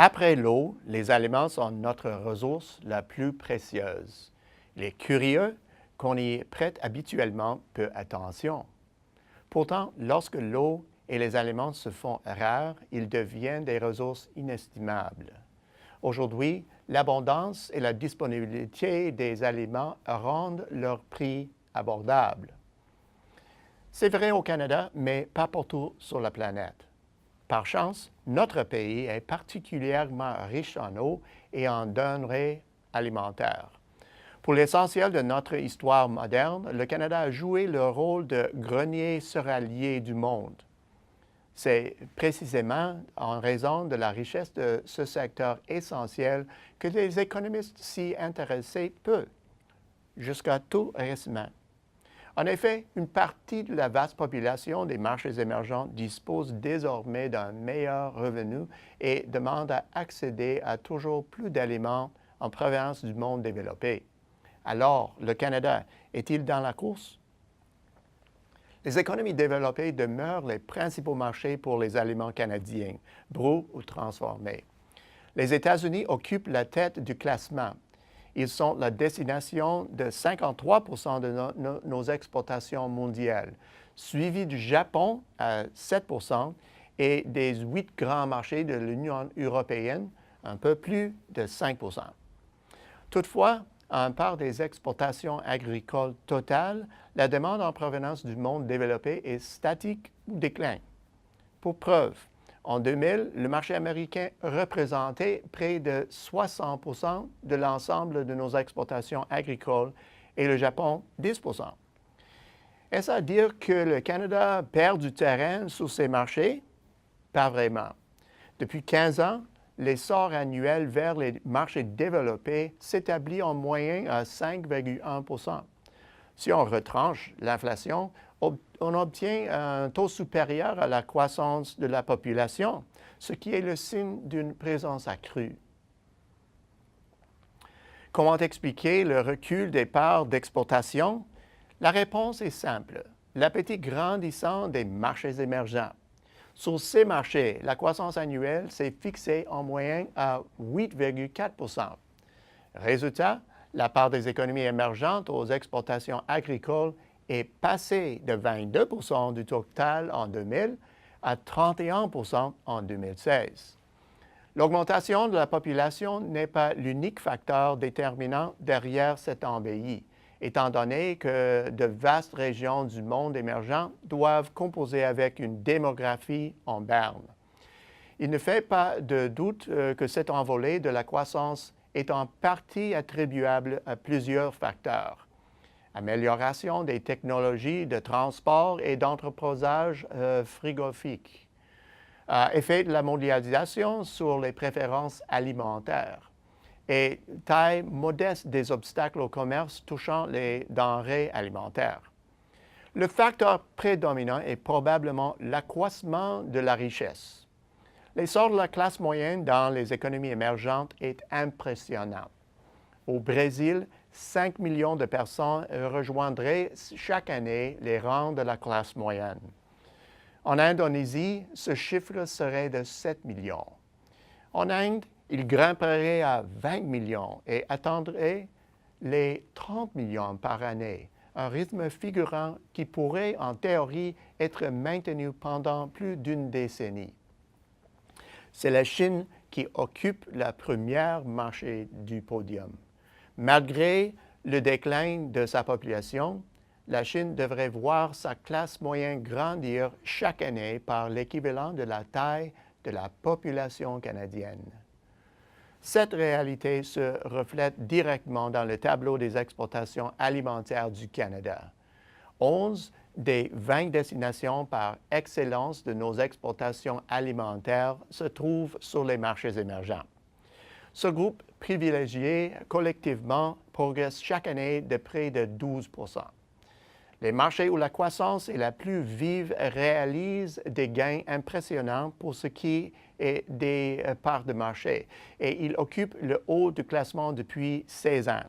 Après l'eau, les aliments sont notre ressource la plus précieuse. Il est curieux qu'on y prête habituellement peu attention. Pourtant, lorsque l'eau et les aliments se font rares, ils deviennent des ressources inestimables. Aujourd'hui, l'abondance et la disponibilité des aliments rendent leur prix abordable. C'est vrai au Canada, mais pas partout sur la planète. Par chance, notre pays est particulièrement riche en eau et en denrées alimentaires. Pour l'essentiel de notre histoire moderne, le Canada a joué le rôle de grenier céréalier du monde. C'est précisément en raison de la richesse de ce secteur essentiel que les économistes s'y intéressaient peu, jusqu'à tout récemment. En effet, une partie de la vaste population des marchés émergents dispose désormais d'un meilleur revenu et demande à accéder à toujours plus d'aliments en provenance du monde développé. Alors, le Canada est-il dans la course? Les économies développées demeurent les principaux marchés pour les aliments canadiens, brus ou transformés. Les États-Unis occupent la tête du classement. Ils sont la destination de 53 de nos exportations mondiales, suivis du Japon à 7 et des 8 grands marchés de l'Union européenne, un peu plus de 5 Toutefois, en part des exportations agricoles totales, la demande en provenance du monde développé est statique ou déclin. Pour preuve, en 2000, le marché américain représentait près de 60 de l'ensemble de nos exportations agricoles et le Japon 10 Est-ce à dire que le Canada perd du terrain sur ces marchés? Pas vraiment. Depuis 15 ans, l'essor annuel vers les marchés développés s'établit en moyenne à 5,1 Si on retranche l'inflation, on obtient un taux supérieur à la croissance de la population, ce qui est le signe d'une présence accrue. Comment expliquer le recul des parts d'exportation? La réponse est simple. L'appétit grandissant des marchés émergents. Sur ces marchés, la croissance annuelle s'est fixée en moyenne à 8,4 Résultat, la part des économies émergentes aux exportations agricoles est passée de 22 du total en 2000 à 31 en 2016. L'augmentation de la population n'est pas l'unique facteur déterminant derrière cet embelli, étant donné que de vastes régions du monde émergent doivent composer avec une démographie en berne. Il ne fait pas de doute que cette envolée de la croissance est en partie attribuable à plusieurs facteurs. Amélioration des technologies de transport et d'entreposage frigorifique. Effet de la mondialisation sur les préférences alimentaires et taille modeste des obstacles au commerce touchant les denrées alimentaires. Le facteur prédominant est probablement l'accroissement de la richesse. L'essor de la classe moyenne dans les économies émergentes est impressionnant. Au Brésil, 5 millions de personnes rejoindraient chaque année les rangs de la classe moyenne. En Indonésie, ce chiffre serait de 7 millions. En Inde, il grimperait à 20 millions et atteindrait les 30 millions par année, un rythme figurant qui pourrait en théorie être maintenu pendant plus d'une décennie. C'est la Chine qui occupe la première marché du podium. Malgré le déclin de sa population, la Chine devrait voir sa classe moyenne grandir chaque année par l'équivalent de la taille de la population canadienne. Cette réalité se reflète directement dans le tableau des exportations alimentaires du Canada. 11 des 20 destinations par excellence de nos exportations alimentaires se trouvent sur les marchés émergents. Ce groupe privilégié collectivement progresse chaque année de près de 12 Les marchés où la croissance est la plus vive réalisent des gains impressionnants pour ce qui est des parts de marché et ils occupent le haut du classement depuis 16 ans.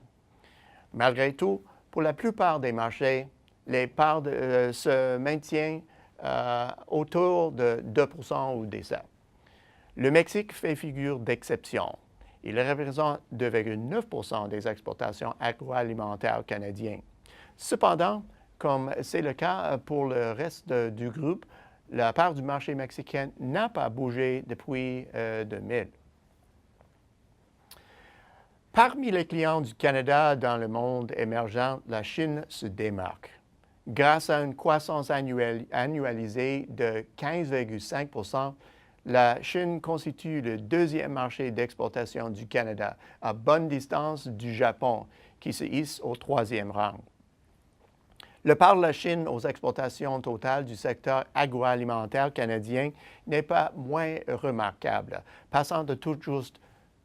Malgré tout, pour la plupart des marchés, les parts se maintiennent autour de 2 ou des 7. Le Mexique fait figure d'exception. Il représente 2,9 % des exportations agroalimentaires canadiennes. Cependant, comme c'est le cas pour le reste du groupe, la part du marché mexicain n'a pas bougé depuis 2000. Parmi les clients du Canada dans le monde émergent, la Chine se démarque. Grâce à une croissance annualisée de 15,5 %, la Chine constitue le deuxième marché d'exportation du Canada, à bonne distance du Japon, qui se hisse au troisième rang. Le part de la Chine aux exportations totales du secteur agroalimentaire canadien n'est pas moins remarquable, passant de tout juste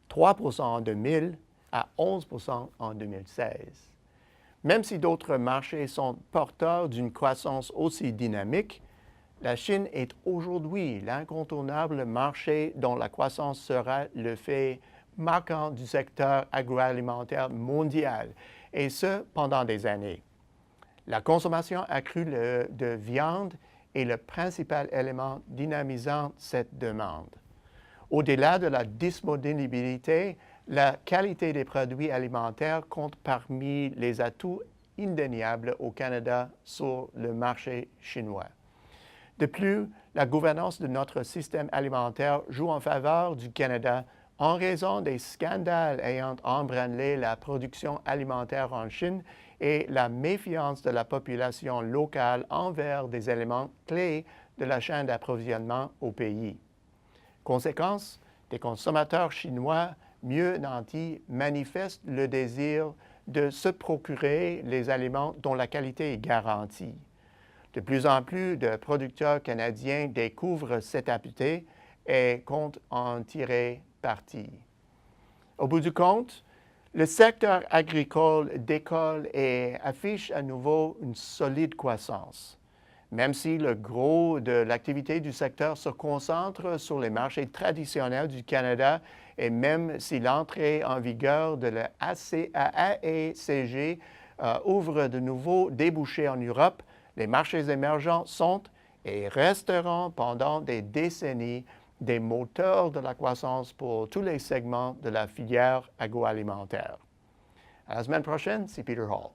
3 % en 2000 à 11 % en 2016. Même si d'autres marchés sont porteurs d'une croissance aussi dynamique, la Chine est aujourd'hui l'incontournable marché dont la croissance sera le fait marquant du secteur agroalimentaire mondial, et ce pendant des années. La consommation accrue de viande est le principal élément dynamisant cette demande. Au-delà de la disponibilité, la qualité des produits alimentaires compte parmi les atouts indéniables au Canada sur le marché chinois. De plus, la gouvernance de notre système alimentaire joue en faveur du Canada en raison des scandales ayant embranlé la production alimentaire en Chine et la méfiance de la population locale envers des éléments clés de la chaîne d'approvisionnement au pays. Conséquence, des consommateurs chinois mieux nantis manifestent le désir de se procurer les aliments dont la qualité est garantie. De plus en plus de producteurs canadiens découvrent cette habileté et comptent en tirer parti. Au bout du compte, le secteur agricole décolle et affiche à nouveau une solide croissance. Même si le gros de l'activité du secteur se concentre sur les marchés traditionnels du Canada et même si l'entrée en vigueur de la AECG ouvre de nouveaux débouchés en Europe, les marchés émergents sont et resteront pendant des décennies des moteurs de la croissance pour tous les segments de la filière agroalimentaire. À la semaine prochaine, c'est Peter Hall.